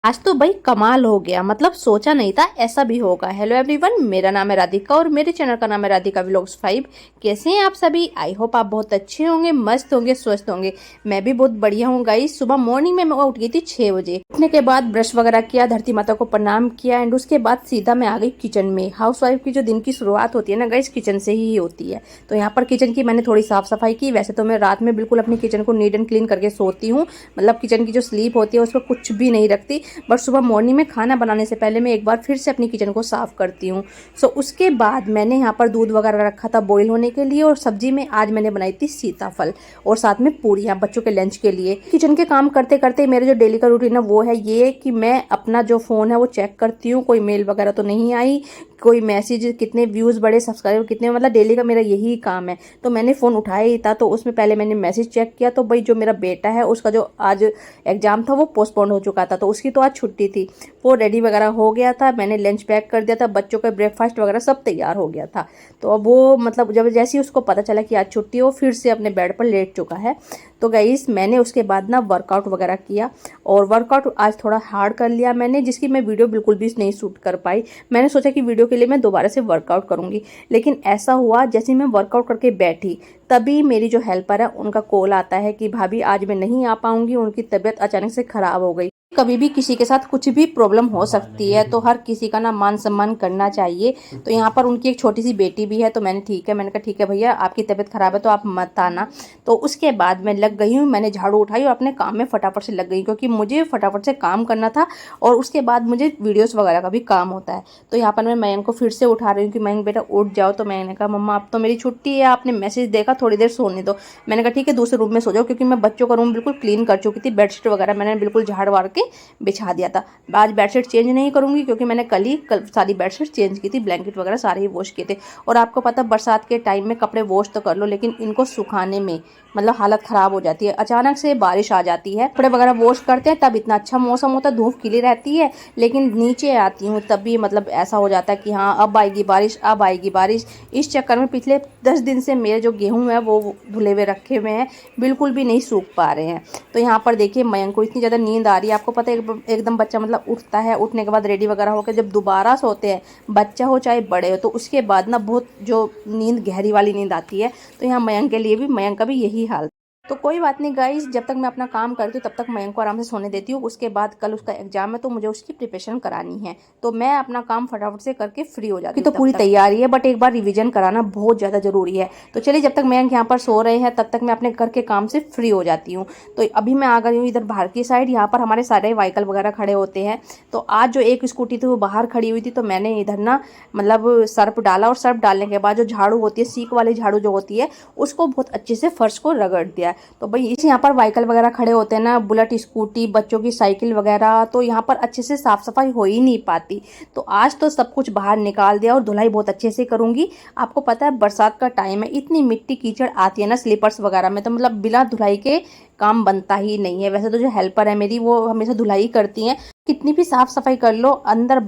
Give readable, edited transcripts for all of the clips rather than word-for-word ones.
आज तो भाई कमाल हो गया, मतलब सोचा नहीं था ऐसा भी होगा। हेलो एवरीवन, मेरा नाम है राधिका और मेरे चैनल का नाम है राधिका व्लॉग्स 5। कैसे हैं आप सभी? आई होप आप बहुत अच्छे होंगे, मस्त होंगे, स्वस्थ होंगे। मैं भी बहुत बढ़िया हूँ गाइस। सुबह मॉर्निंग में मैं उठ गई थी 6 बजे। उठने के बाद ब्रश वगैरह किया, धरती माता को प्रणाम किया एंड उसके बाद सीधा मैं आ गई किचन में। हाउस वाइफ की जो दिन की शुरुआत होती है ना गाइस, किचन से ही होती है। तो यहाँ पर किचन की मैंने थोड़ी साफ सफाई की। वैसे तो मैं रात में बिल्कुल अपनी किचन को नीट एंड क्लीन करके सोती हूँ, मतलब किचन की जो स्लीप होती है उस पर कुछ भी नहीं रखती। बट सुबह मॉर्निंग में खाना बनाने से पहले मैं एक बार फिर से अपनी किचन को साफ करती हूँ। सो उसके बाद मैंने यहाँ पर दूध वगैरह रखा था बॉईल होने के लिए, और सब्जी में आज मैंने बनाई थी सीताफल और साथ में पूरियाँ बच्चों के लंच के लिए। किचन के काम करते करते मेरे जो डेली का रूटीन है वो है ये कि मैं अपना जो फ़ोन है वो चेक करती हूँ, कोई मेल वगैरह तो नहीं आई, कोई मैसेज, कितने व्यूज़ बढ़े, सब्सक्राइबर कितने, मतलब डेली का मेरा यही काम है। तो मैंने फ़ोन उठाया ही था, तो उसमें पहले मैंने मैसेज चेक किया। तो भाई जो मेरा बेटा है उसका जो आज एग्ज़ाम था वो पोस्टपोन हो चुका था, तो उसकी तो आज छुट्टी थी। वो रेडी वगैरह हो गया था, मैंने लंच पैक कर दिया था, बच्चों का ब्रेकफास्ट वगैरह सब तैयार हो गया था। तो अब वो मतलब जब जैसे ही उसको पता चला कि आज छुट्टी है, वो फिर से अपने बेड पर लेट चुका है। तो गाइस मैंने उसके बाद ना वर्कआउट वगैरह किया, और वर्कआउट आज थोड़ा हार्ड कर लिया मैंने, जिसकी मैं वीडियो बिल्कुल भी नहीं शूट कर पाई। मैंने सोचा कि वीडियो के लिए मैं दोबारा से वर्कआउट करूँगी, लेकिन ऐसा हुआ जैसे मैं वर्कआउट करके बैठी तभी मेरी जो हेल्पर है उनका कॉल आता है कि भाभी आज मैं नहीं आ पाऊँगी, उनकी तबीयत अचानक से ख़राब हो गई। कभी भी किसी के साथ कुछ भी प्रॉब्लम हो सकती है, तो हर किसी का ना मान सम्मान करना चाहिए। तो यहाँ पर उनकी एक छोटी सी बेटी भी है, तो मैंने कहा ठीक है भैया, आपकी तबीयत खराब है तो आप मत आना। तो उसके बाद मैं लग गई हूँ, मैंने झाड़ू उठाई और अपने काम में फटाफट से लग गई, क्योंकि मुझे फटाफट से काम करना था और उसके बाद मुझे वीडियोस वगैरह का भी काम होता है। तो यहाँ पर मैं मयंक को फिर से उठा रही हूँ कि मयंक बेटा उठ जाओ। तो मैंने कहा मम्मा अब तो मेरी छुट्टी है, आपने मैसेज देखा, थोड़ी देर सोने दो। मैंने कहा ठीक है, दूसरे रूम में सो जाओ, क्योंकि मैं बच्चों का रूम बिल्कुल क्लीन कर चुकी थी, बेडशीट वगैरह मैंने बिल्कुल झाड़ वाड़ के बिछा दिया था। आज बेडशीट चेंज नहीं करूंगी, क्योंकि मैंने कल सारी बेडशीट चेंज की थी, ब्लैंकेट वगैरह सारे ही वॉश किए थे। और आपको पता बरसात के टाइम में कपड़े वॉश तो कर लो, लेकिन इनको सुखाने में मतलब हालत ख़राब हो जाती है। अचानक से बारिश आ जाती है, कपड़े वगैरह वॉश करते हैं तब इतना अच्छा मौसम होता है, धूप खिली रहती है, लेकिन नीचे आती हूँ तब भी मतलब ऐसा हो जाता है कि हाँ अब आएगी बारिश, अब आएगी बारिश। इस चक्कर में पिछले 10 दिन से मेरे जो गेहूँ है वो धुले हुए रखे हुए हैं, बिल्कुल भी नहीं सूख पा रहे हैं। तो यहाँ पर देखिए मयंक को इतनी ज़्यादा नींद आ रही है। आपको पता है एकदम बच्चा मतलब उठता है, उठने के बाद रेडी वगैरह होकर जब दोबारा सोते हैं, बच्चा हो चाहे बड़े हो, तो उसके बाद ना बहुत जो नींद गहरी वाली नींद आती है। तो यहाँ मयंक के लिए भी, मयंक का भी यही हाल। तो कोई बात नहीं गाइस, जब तक मैं अपना काम करती हूँ तब तक मयंक को आराम से सोने देती हूँ। उसके बाद कल उसका एग्जाम है, तो मुझे उसकी प्रिपरेशन करानी है, तो मैं अपना काम फटाफट से करके फ्री हो जाती हूँ। तो पूरी तैयारी है, बट एक बार रिवीजन कराना बहुत ज़्यादा ज़रूरी है। तो चलिए, जब तक मयंक यहाँ पर सो रहे हैं तब तक मैं अपने घर के काम से फ्री हो जाती हूँ। तो अभी मैं आ गई हूँ इधर बाहर की साइड। यहाँ पर हमारे सारे व्हीकल वगैरह खड़े होते हैं। तो आज जो एक स्कूटी थी वो बाहर खड़ी हुई थी, तो मैंने इधर ना मतलब सर्फ डाला, और सर्फ डालने के बाद जो झाड़ू होती है, सीक वाली झाड़ू जो होती है, उसको बहुत अच्छे से फर्श को रगड़ दिया। तो भाई इस यहाँ पर व्हीकल वगैरह खड़े होते हैं ना, बुलेट, स्कूटी, बच्चों की साइकिल वगैरह, तो यहाँ पर अच्छे से साफ सफाई हो ही नहीं पाती। तो आज तो सब कुछ बाहर निकाल दिया और धुलाई बहुत अच्छे से करूंगी। आपको पता है बरसात का टाइम है, इतनी मिट्टी कीचड़ आती है ना स्लीपर्स वगैरह में, तो मतलब बिना धुलाई के काम बनता ही नहीं है। वैसे तो जो हेल्पर है मेरी वो हमेशा धुलाई करती हैं, कितनी भी साफ सफाई कर लो, अंदर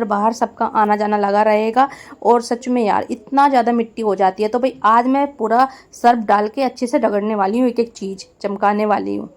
बाहर सबका आना जाना लगा रहेगा। और सच में यार इतना ज़्यादा मिट्टी हो जाती है। तो भाई आज मैं पूरा सर्फ डाल के अच्छे से रगड़ने वाली हूँ, एक एक चीज़ चमकाने वाली हूँ।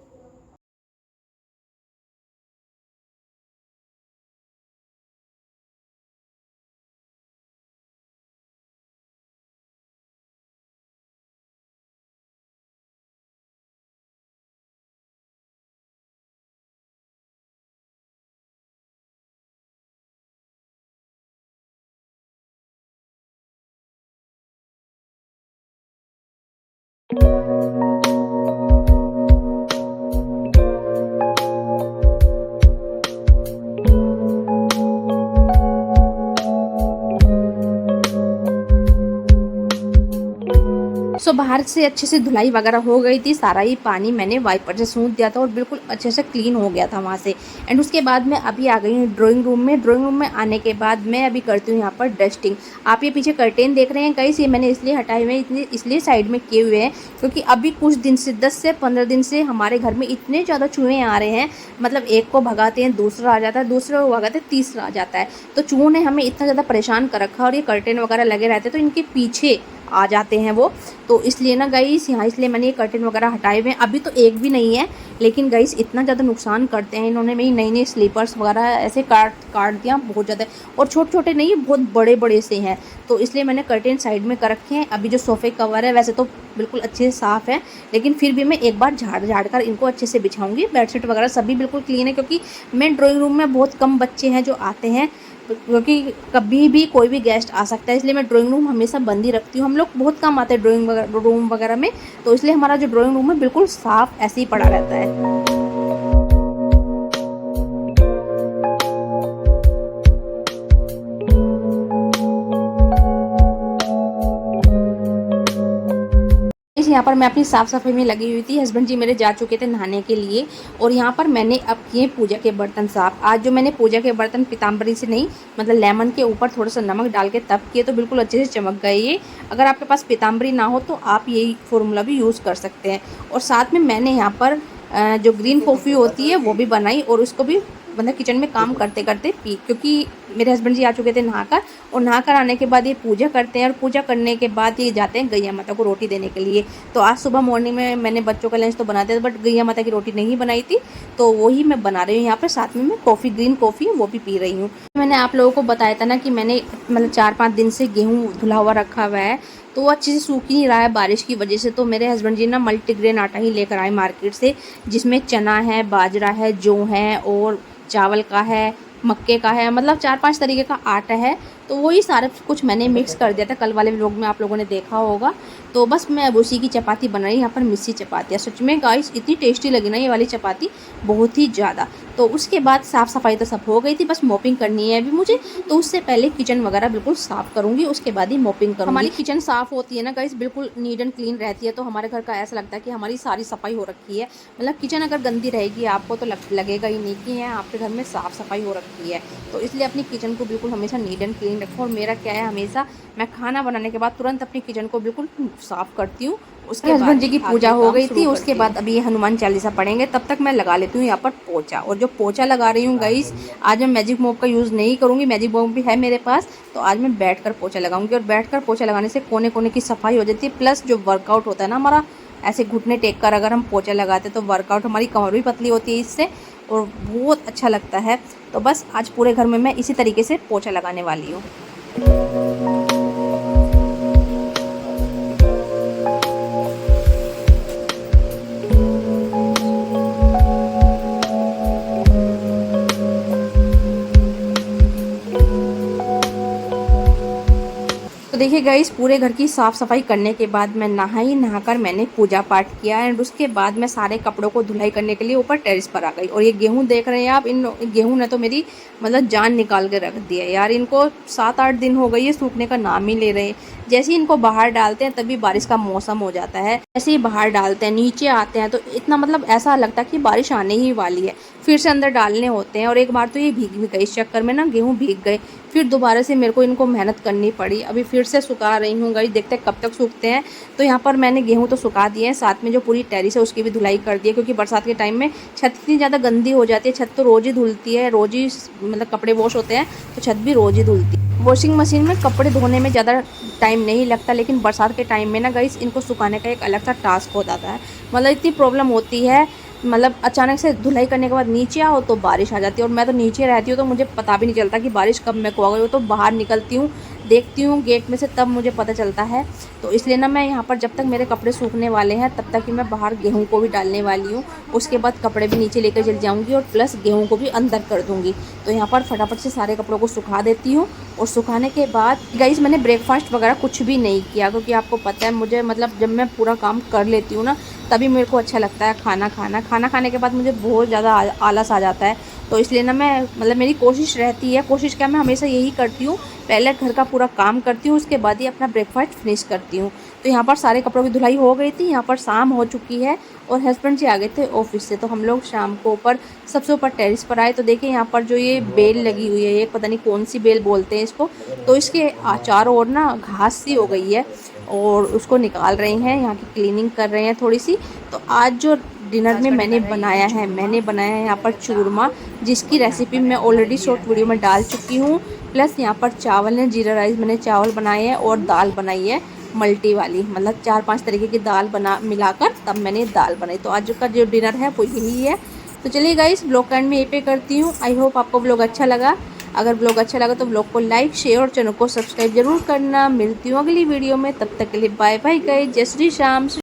सो बाहर से अच्छे से धुलाई वगैरह हो गई थी, सारा ही पानी मैंने वाइपर से सूंघ दिया था और बिल्कुल अच्छे से क्लीन हो गया था वहाँ से। एंड उसके बाद मैं अभी आ गई हूँ ड्राइंग रूम में। ड्राइंग रूम में आने के बाद मैं अभी करती हूँ यहाँ पर डस्टिंग। आप ये पीछे कर्टेन देख रहे हैं गाइस, ये मैंने इसलिए हटाए हुए हैं, इसलिए साइड में किए हुए हैं, क्योंकि अभी कुछ दिन से 10 से 15 दिन से हमारे घर में इतने ज़्यादा चूहे आ रहे हैं। मतलब एक को भगाते हैं, दूसरा आ जाता है, दूसरा को भगाते हैं, तीसरा आ जाता है। तो चूहों ने हमें इतना ज़्यादा परेशान कर रखा है, और ये कर्टेन वगैरह लगे रहते हैं, तो इनके पीछे आ जाते हैं वो। तो इसलिए ना गाइस यहाँ इसलिए मैंने ये कर्टन वगैरह हटाए हुए हैं। अभी तो एक भी नहीं है, लेकिन गाइस इतना ज़्यादा नुकसान करते हैं इन्होंने। मेरी नई नई स्लीपर्स वगैरह ऐसे काट दिया बहुत ज़्यादा, और छोटे छोटे नहीं, बहुत बड़े बड़े से हैं। तो इसलिए मैंने कर्टन साइड में कर रखे हैं। अभी जो सोफ़े कवर है वैसे तो बिल्कुल अच्छे से साफ़ है, लेकिन फिर भी मैं एक बार झाड़ कर इनको अच्छे से बिछाऊंगी। बेडशीट वगैरह सभी बिल्कुल क्लीन है, क्योंकि मेन ड्राइंग रूम में बहुत कम बच्चे हैं जो आते हैं, क्योंकि कभी भी कोई भी गेस्ट आ सकता है, इसलिए मैं ड्राइंग रूम हमेशा बंद ही रखती हूँ। हम लोग बहुत कम आते हैं ड्राइंग रूम वगैरह में, तो इसलिए हमारा जो ड्राइंग रूम है बिल्कुल साफ़ ऐसे ही पड़ा रहता है। यहाँ पर मैं अपनी साफ़ सफाई में लगी हुई थी। हस्बैंड जी मेरे जा चुके थे नहाने के लिए, और यहाँ पर मैंने अब किए पूजा के बर्तन साफ़। आज जो मैंने पूजा के बर्तन पीताम्बरी से नहीं, मतलब लेमन के ऊपर थोड़ा सा नमक डाल के तब किए, तो बिल्कुल अच्छे से चमक गए ये। अगर आपके पास पीताम्बरी ना हो तो आप यही फॉर्मूला भी यूज़ कर सकते हैं। और साथ में मैंने यहाँ पर जो ग्रीन कॉफ़ी होती है वो भी बनाई, और उसको भी मतलब किचन में काम करते करते पी, क्योंकि मेरे हस्बैंड जी आ चुके थे नहाकर, और नहाकर आने के बाद ये पूजा करते हैं, और पूजा करने के बाद ये जाते हैं गैया माता को रोटी देने के लिए। तो आज सुबह मॉर्निंग में मैंने बच्चों का लंच तो बना दिया, बट गैया माता की रोटी नहीं बनाई थी, तो वही मैं बना रही हूँ यहाँ पर। साथ में मैं कॉफ़ी, ग्रीन कॉफ़ी वो भी पी रही हूँ। मैंने आप लोगों को बताया था ना कि मैंने मतलब 4-5 दिन से गेहूँ धुला हुआ रखा हुआ है, तो वो अच्छे से सूख ही नहीं रहा है बारिश की वजह से। तो मेरे हस्बैंड जी ना मल्टीग्रेन आटा ही लेकर आए मार्केट से, जिसमें चना है, बाजरा है, जौ है, और चावल का है, मक्के का है, मतलब 4-5 तरीके का आटा है। तो वही सारा कुछ मैंने मिक्स कर दिया था, कल वाले व्लॉग में आप लोगों ने देखा होगा। तो बस मैं अब उसी की चपाती बना रही। यहाँ पर मिस्सी चपातियाँ सच में गाइस इतनी टेस्टी लगी ना ये वाली चपाती, बहुत ही ज़्यादा। तो उसके बाद साफ़ सफाई तो सब हो गई थी, बस मोपिंग करनी है अभी मुझे। तो उससे पहले किचन वगैरह बिल्कुल साफ़ करूँगी, उसके बाद ही मोपिंग करूँगी। हमारी किचन साफ़ होती है ना गाइस, बिल्कुल नीट एंड क्लीन रहती है, तो हमारे घर का ऐसा लगता है कि हमारी सारी सफाई हो रखी है। मतलब किचन अगर गंदी रहेगी आपको तो लगेगा ही नहीं कि है आपके घर में साफ़ सफाई हो रखी है। तो इसलिए अपनी किचन को बिल्कुल हमेशा नीट एंड क्लीन रखो। और मेरा क्या है, हमेशा मैं खाना बनाने के बाद तुरंत अपनी किचन को बिल्कुल साफ़ करती हूँ। उसके हस्बैंड जी की पूजा हो गई थी, उसके बाद अभी ये हनुमान चालीसा पढ़ेंगे, तब तक मैं लगा लेती हूँ यहाँ पर पोछा। और जो पोछा लगा रही हूँ गाइस, आज मैं मैजिक मोप का यूज़ नहीं करूँगी, मैजिक मोप भी है मेरे पास, तो आज मैं बैठकर पोछा लगाऊंगी। और बैठकर पोछा लगाने से कोने कोने की सफाई हो जाती है, प्लस जो वर्कआउट होता है ना हमारा, ऐसे घुटने टेक कर अगर हम पोछा लगाते हैं तो वर्कआउट, हमारी कमर भी पतली होती है इससे, और बहुत अच्छा लगता है। तो बस आज पूरे घर में मैं इसी तरीके से पोछा लगाने वाली हूँ। तो देखिए गाइस, पूरे घर की साफ़ सफाई करने के बाद मैं नहाकर मैंने पूजा पाठ किया, एंड उसके बाद मैं सारे कपड़ों को धुलाई करने के लिए ऊपर टेरेस पर आ गई। और ये गेहूं देख रहे हैं आप, इन गेहूं ने तो मेरी मतलब जान निकाल के रख दी है यार। इनको 7-8 दिन हो गई है, सूखने का नाम ही ले रहे हैं। जैसे ही इनको बाहर डालते हैं तभी बारिश का मौसम हो जाता है, जैसे ही बाहर डालते हैं नीचे आते हैं तो इतना मतलब ऐसा लगता है कि बारिश आने ही वाली है। फिर से अंदर डालने होते हैं, और एक बार तो ये भीग भी गए, इस चक्कर में ना गेहूँ भीग गए। फिर दोबारा से मेरे को इनको मेहनत करनी पड़ी। अभी फिर से सुखा रही हूँ गाइस, देखते हैं कब तक सूखते हैं। तो यहाँ पर मैंने गेहूँ तो सुखा दिए हैं, साथ में जो पूरी टेरेस है उसकी भी धुलाई कर दी है, क्योंकि बरसात के टाइम में छत इतनी ज़्यादा गंदी हो जाती है। छत तो रोज़ ही धुलती है, रोज़ ही मतलब कपड़े वॉश होते हैं, तो छत भी रोज़ ही धुलती है। वॉशिंग मशीन में कपड़े धोने में ज़्यादा टाइम नहीं लगता, लेकिन बरसात के टाइम में ना गाइस इनको सुखाने का एक अलग सा टास्क हो जाता है। मतलब इतनी प्रॉब्लम होती है, मतलब अचानक से धुलाई करने के बाद नीचे आओ तो बारिश आ जाती है, और मैं तो नीचे रहती हूँ तो मुझे पता भी नहीं चलता कि बारिश कब मेरे को आ गई हो। तो बाहर निकलती हूँ, देखती हूँ गेट में से, तब मुझे पता चलता है। तो इसलिए ना मैं यहाँ पर जब तक मेरे कपड़े सूखने वाले हैं तब तक ही मैं बाहर गेहूँ को भी डालने वाली हूँ। उसके बाद कपड़े भी नीचे लेकर चल जाऊँगी, और प्लस गेहूँ को भी अंदर कर दूँगी। तो यहाँ पर फटाफट से सारे कपड़ों को सुखा देती हूँ। और सुखाने के बाद गाइस मैंने ब्रेकफास्ट वगैरह कुछ भी नहीं किया, क्योंकि आपको पता है मुझे मतलब जब मैं पूरा काम कर लेती हूँ ना तभी मेरे को अच्छा लगता है खाना खाने के बाद मुझे बहुत ज़्यादा आलस आ जाता है। तो इसलिए ना मैं मतलब मेरी कोशिश रहती है, कोशिश क्या, मैं हमेशा यही करती हूँ, पहले घर का पूरा काम करती हूँ, उसके बाद ही अपना ब्रेकफास्ट फिनिश करती हूँ। तो यहाँ पर सारे कपड़ों की धुलाई हो गई थी, यहाँ पर शाम हो चुकी है, और हस्बैंड जी आ गए थे ऑफिस से। तो हम लोग शाम को ऊपर सबसे ऊपर टेरेस पर आए। तो देखिए यहाँ पर जो ये बेल लगी हुई है, ये पता नहीं कौन सी बेल बोलते हैं इसको, तो इसके चारों ओर ना घास सी हो गई है, और उसको निकाल रहे हैं, यहाँ की क्लीनिंग कर रहे हैं थोड़ी सी। तो आज जो डिनर में मैंने बनाया है यहाँ पर चूरमा, जिसकी रेसिपी मैं ऑलरेडी शॉर्ट वीडियो में डाल चुकी हूँ। प्लस यहाँ पर चावल है, जीरा राइस मैंने चावल बनाए हैं, और दाल बनाई है। मल्टी वाली, मतलब 4-5 तरीके की दाल बना मिलाकर तब मैंने दाल बनाई। तो आज का जो डिनर है वो यही है। तो चलिए गाइस, ब्लॉग का एंड में यहीं पे करती हूँ। आई होप आपको ब्लॉग अच्छा लगा। अगर ब्लॉग अच्छा लगा तो ब्लॉग को लाइक, शेयर और चैनल को सब्सक्राइब जरूर करना। मिलती हूँ अगली वीडियो में, तब तक के लिए बाय बाय गाइस। जय श्री श्याम।